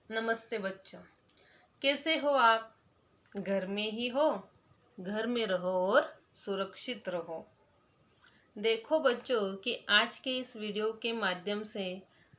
नमस्ते बच्चों, कैसे हो आप? घर में ही हो? घर में रहो और सुरक्षित रहो। देखो बच्चों कि आज के इस वीडियो के माध्यम से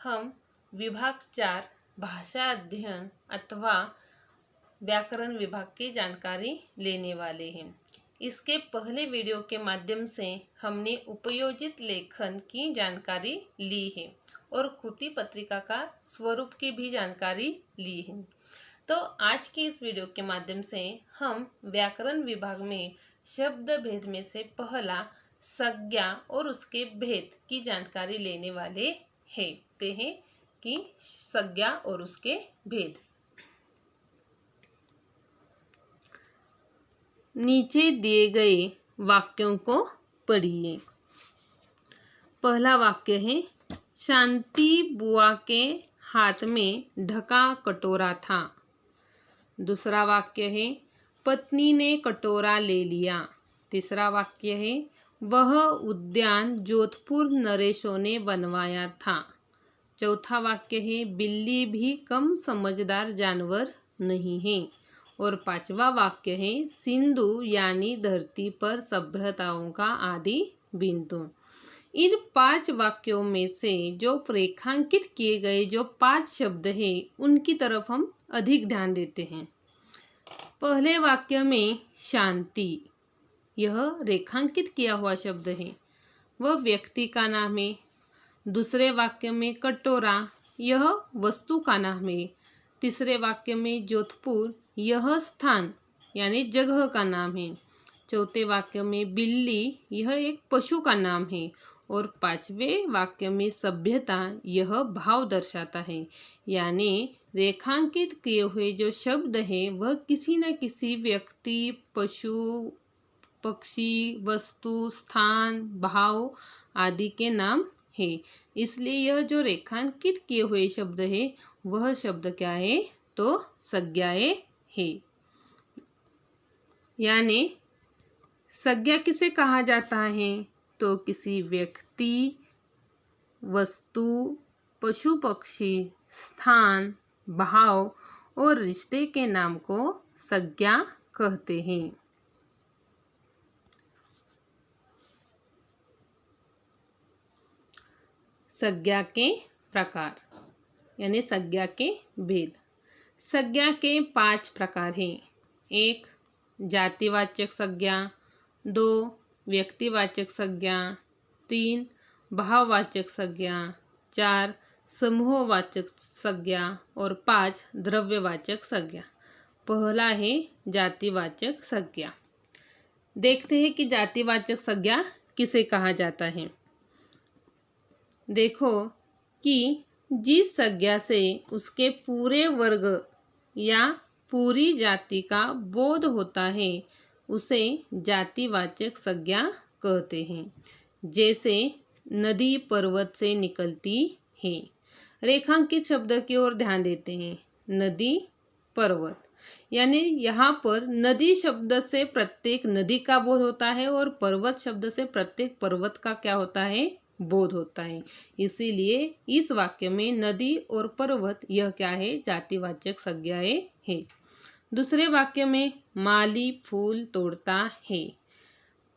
हम विभाग 4 भाषा अध्ययन अथवा व्याकरण विभाग की जानकारी लेने वाले हैं। इसके पहले वीडियो के माध्यम से हमने उपयोजित लेखन की जानकारी ली है और कृति पत्रिका का स्वरूप की भी जानकारी ली है। तो आज की इस वीडियो के माध्यम से हम व्याकरण विभाग में शब्द भेद में से पहला संज्ञा और उसके भेद की जानकारी लेने वाले हैं। ते हैं कि संज्ञा और उसके भेद। नीचे दिए गए वाक्यों को पढ़िए। पहला वाक्य है, शांति बुआ के हाथ में ढका कटोरा था। दूसरा वाक्य है, पत्नी ने कटोरा ले लिया। तीसरा वाक्य है, वह उद्यान जोधपुर नरेशों ने बनवाया था। चौथा वाक्य है, बिल्ली भी कम समझदार जानवर नहीं है। और पांचवा वाक्य है, सिंधु यानी धरती पर सभ्यताओं का आदि बिंदु। इन 5 वाक्यों में से जो रेखांकित किए गए जो 5 शब्द हैं उनकी तरफ हम अधिक ध्यान देते हैं। पहले वाक्य में शांति, यह रेखांकित किया हुआ शब्द है, वह व्यक्ति का नाम है। दूसरे वाक्य में कटोरा, यह वस्तु का नाम है। तीसरे वाक्य में जोधपुर, यह स्थान यानी जगह का नाम है। चौथे वाक्य में बिल्ली, यह एक पशु का नाम है। और पांचवें वाक्य में सभ्यता, यह भाव दर्शाता है। यानी रेखांकित किए हुए जो शब्द है वह किसी न किसी व्यक्ति, पशु, पक्षी, वस्तु, स्थान, भाव आदि के नाम है। इसलिए यह जो रेखांकित किए हुए शब्द है वह शब्द क्या है? तो संज्ञाएं है। यानी संज्ञा किसे कहा जाता है? तो किसी व्यक्ति, वस्तु, पशु, पक्षी, स्थान, भाव और रिश्ते के नाम को संज्ञा कहते हैं। संज्ञा के प्रकार यानी संज्ञा के भेद। संज्ञा के 5 प्रकार हैं। 1 जातिवाचक संज्ञा, 2 व्यक्तिवाचक संज्ञा, 3 भाववाचक संज्ञा, 4 समूहवाचक संज्ञा और 5 द्रव्यवाचक संज्ञा। पहला है जातिवाचक संज्ञा। देखते हैं कि जातिवाचक संज्ञा किसे कहा जाता है। देखो कि जिस संज्ञा से उसके पूरे वर्ग या पूरी जाति का बोध होता है उसे जातिवाचक संज्ञा कहते हैं। जैसे नदी पर्वत से निकलती है। रेखांकित शब्द की ओर ध्यान देते हैं। नदी, पर्वत, यानी यहाँ पर नदी शब्द से प्रत्येक नदी का बोध होता है और पर्वत शब्द से प्रत्येक पर्वत का क्या होता है? बोध होता है। इसीलिए इस वाक्य में नदी और पर्वत यह क्या है? जातिवाचक संज्ञाएं है। दूसरे वाक्य में माली फूल तोड़ता है।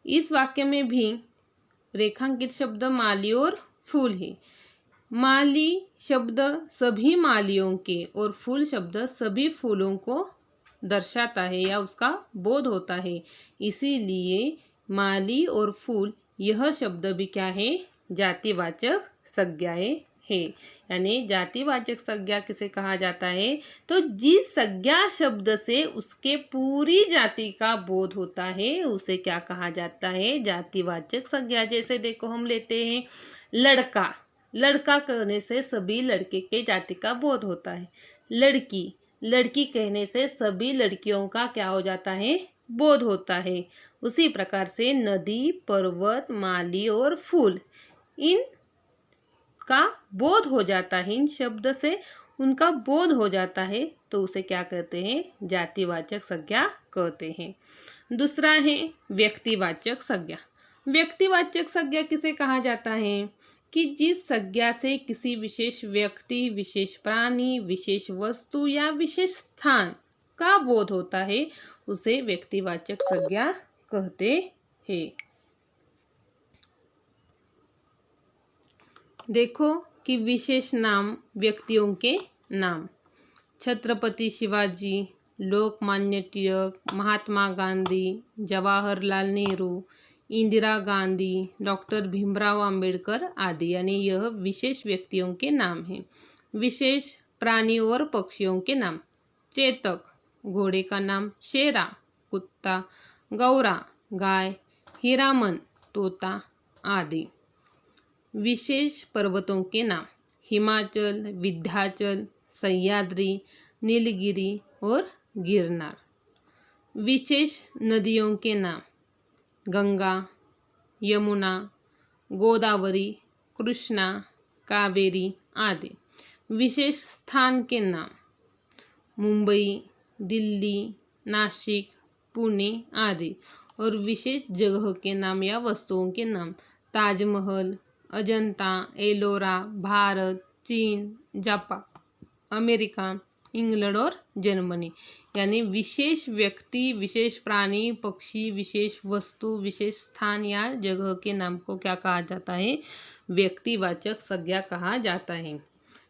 इस वाक्य में भी रेखांकित शब्द माली और फूल है। माली शब्द सभी मालियों के और फूल शब्द सभी फूलों को दर्शाता है या उसका बोध होता है। इसीलिए माली और फूल यह शब्द भी क्या है? जातिवाचक संज्ञाएं है। यानी जातिवाचक संज्ञा किसे कहा जाता है? तो जिस संज्ञा शब्द से उसके पूरी जाति का बोध होता है उसे क्या कहा जाता है? जातिवाचक संज्ञा। जैसे देखो हम लेते हैं लड़का, लड़का कहने से सभी लड़के के जाति का बोध होता है। लड़की, लड़की कहने से सभी लड़कियों का क्या हो जाता है? बोध होता है। उसी प्रकार से नदी, पर्वत, माली और फूल, इन का बोध हो जाता है। इन शब्द से उनका बोध हो जाता है तो उसे क्या कहते हैं? जातिवाचक संज्ञा कहते हैं। दूसरा है व्यक्तिवाचक संज्ञा। व्यक्तिवाचक संज्ञा किसे कहा जाता है? कि जिस संज्ञा से किसी विशेष व्यक्ति, विशेष प्राणी, विशेष वस्तु या विशेष स्थान का बोध होता है उसे व्यक्तिवाचक संज्ञा कहते हैं। देखो कि विशेष नाम व्यक्तियों के नाम: छत्रपति शिवाजी, लोकमान्य तिलक, महात्मा गांधी, जवाहरलाल नेहरू, इंदिरा गांधी, डॉक्टर भीमराव अंबेडकर आदि, यानी यह विशेष व्यक्तियों के नाम हैं। विशेष प्राणियों और पक्षियों के नाम: चेतक, घोड़े का नाम शेरा, कुत्ता, गौरा, गाय, हीरामन, तोता आदि। विशेष पर्वतों के नाम: हिमाचल, विंध्याचल, सह्याद्री, नीलगिरी और गिरनार। विशेष नदियों के नाम: गंगा, यमुना, गोदावरी, कृष्णा, कावेरी आदि। विशेष स्थान के नाम: मुंबई, दिल्ली, नासिक, पुणे आदि। और विशेष जगह के नाम या वस्तुओं के नाम: ताजमहल, अजंता, एलोरा, भारत, चीन, जापान, अमेरिका, इंग्लैंड और जर्मनी। यानी विशेष व्यक्ति, विशेष प्राणी, पक्षी, विशेष वस्तु, विशेष स्थान या जगह के नाम को क्या कहा जाता है? व्यक्तिवाचक संज्ञा कहा जाता है।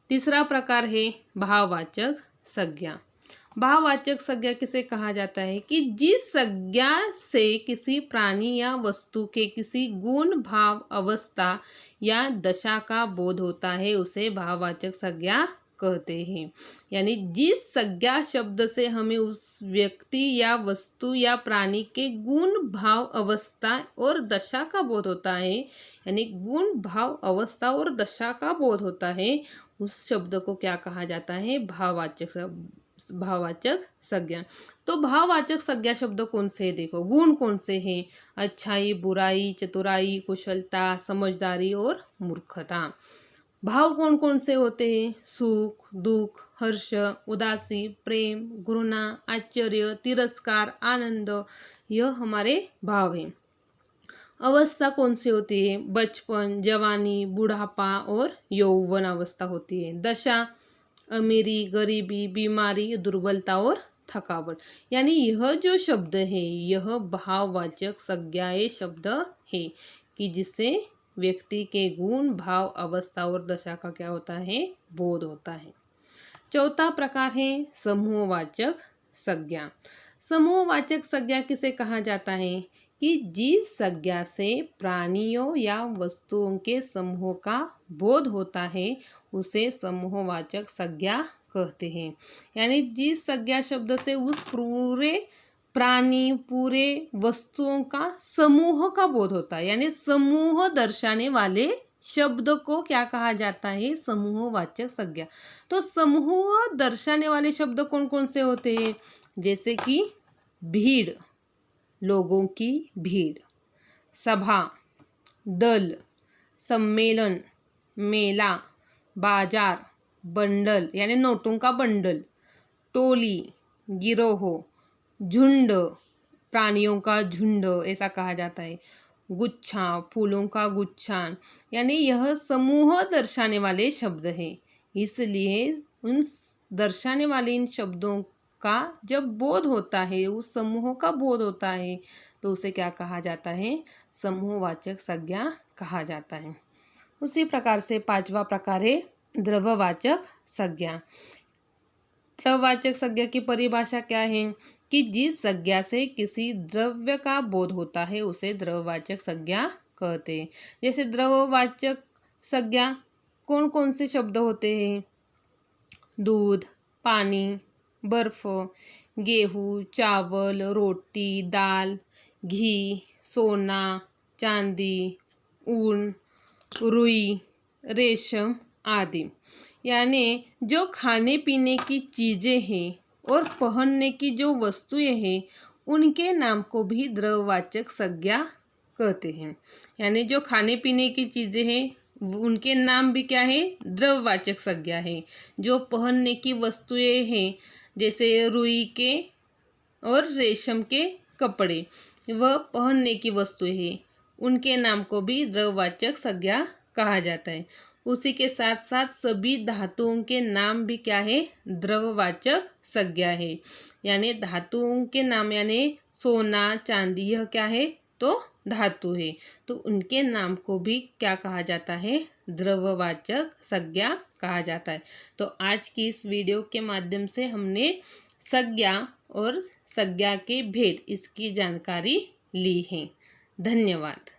तीसरा प्रकार है भाववाचक संज्ञा। भाववाचक संज्ञा किसे कहा जाता है? कि जिस संज्ञा से किसी प्राणी या वस्तु के किसी गुण, भाव, अवस्था या दशा का बोध होता है उसे भाववाचक संज्ञा कहते हैं। यानी जिस संज्ञा शब्द से हमें उस व्यक्ति या वस्तु या प्राणी के गुण, भाव, अवस्था और दशा का बोध होता है, यानी गुण, भाव, अवस्था और दशा का बोध होता है, उस शब्द को क्या कहा जाता है? भाववाचक संज्ञा। तो भाववाचक संज्ञा शब्द कौन से हैं? देखो, गुण कौन से हैं? अच्छाई, बुराई, चतुराई, कुशलता, समझदारी और मूर्खता। भाव कौन कौन से होते हैं? सुख, दुख, हर्ष, उदासी, प्रेम, घृणा, आश्चर्य, तिरस्कार, आनंद, यह हमारे भाव हैं। अवस्था कौन सी होती है? बचपन, जवानी, बुढ़ापा और यौवन अवस्था होती है। दशा: अमीरी, गरीबी, बीमारी, दुर्बलता और थकावट। यानी यह जो शब्द है यह भाववाचक संज्ञाएं शब्द है कि जिससे व्यक्ति के गुण, भाव, अवस्था और दशा का क्या होता है? बोध होता है। चौथा प्रकार है समूहवाचक संज्ञा। समूहवाचक संज्ञा किसे कहा जाता है? कि जिस संज्ञा से प्राणियों या वस्तुओं के समूह का बोध होता है उसे समूहवाचक संज्ञा कहते हैं। यानी जिस संज्ञा शब्द से उस पूरे प्राणी, पूरे वस्तुओं का समूह का बोध होता है, यानी समूह दर्शाने वाले शब्द को क्या कहा जाता है? समूहवाचक संज्ञा। तो समूह दर्शाने वाले शब्द कौन कौन से होते हैं? जैसे कि भीड़, लोगों की भीड़, सभा, दल, सम्मेलन, मेला, बाजार, बंडल यानी नोटों का बंडल, टोली, गिरोह, झुंड, प्राणियों का झुंड ऐसा कहा जाता है, गुच्छा, फूलों का गुच्छा, यानी यह समूह दर्शाने वाले शब्द हैं। इसलिए उन दर्शाने वाले इन शब्दों का जब बोध होता है, उस समूह का बोध होता है, तो उसे क्या कहा जाता है? समूहवाचक संज्ञा कहा जाता है। उसी प्रकार से पांचवा प्रकार है द्रव्यवाचक संज्ञा। द्रव्यवाचक संज्ञा की परिभाषा क्या है? कि जिस संज्ञा से किसी द्रव्य का बोध होता है उसे द्रव्यवाचक संज्ञा कहते हैं। जैसे द्रव्यवाचक संज्ञा कौन कौन से शब्द होते हैं? दूध, पानी, बर्फ, गेहूँ, चावल, रोटी, दाल, घी, सोना, चांदी, ऊन, रुई, रेशम आदि। यानी जो खाने पीने की चीज़ें हैं और पहनने की जो वस्तुएं हैं उनके नाम को भी द्रव्यवाचक संज्ञा कहते हैं। यानी जो खाने पीने की चीज़ें हैं उनके नाम भी क्या है? द्रव्यवाचक संज्ञा है। जो पहनने की वस्तुएं हैं जैसे रुई के और रेशम के कपड़े, वह पहनने की वस्तुएं हैं, उनके नाम को भी द्रव्यवाचक संज्ञा कहा जाता है। उसी के साथ साथ सभी धातुओं के नाम भी क्या है, द्रववाचक संज्ञा है। यानी धातुओं के नाम यानी सोना चांदी यह क्या है, तो धातु है, तो उनके नाम को भी क्या कहा जाता है, द्रववाचक संज्ञा कहा जाता है। तो आज की इस वीडियो के माध्यम से हमने संज्ञा और संज्ञा के भेद इसकी जानकारी ली है। धन्यवाद।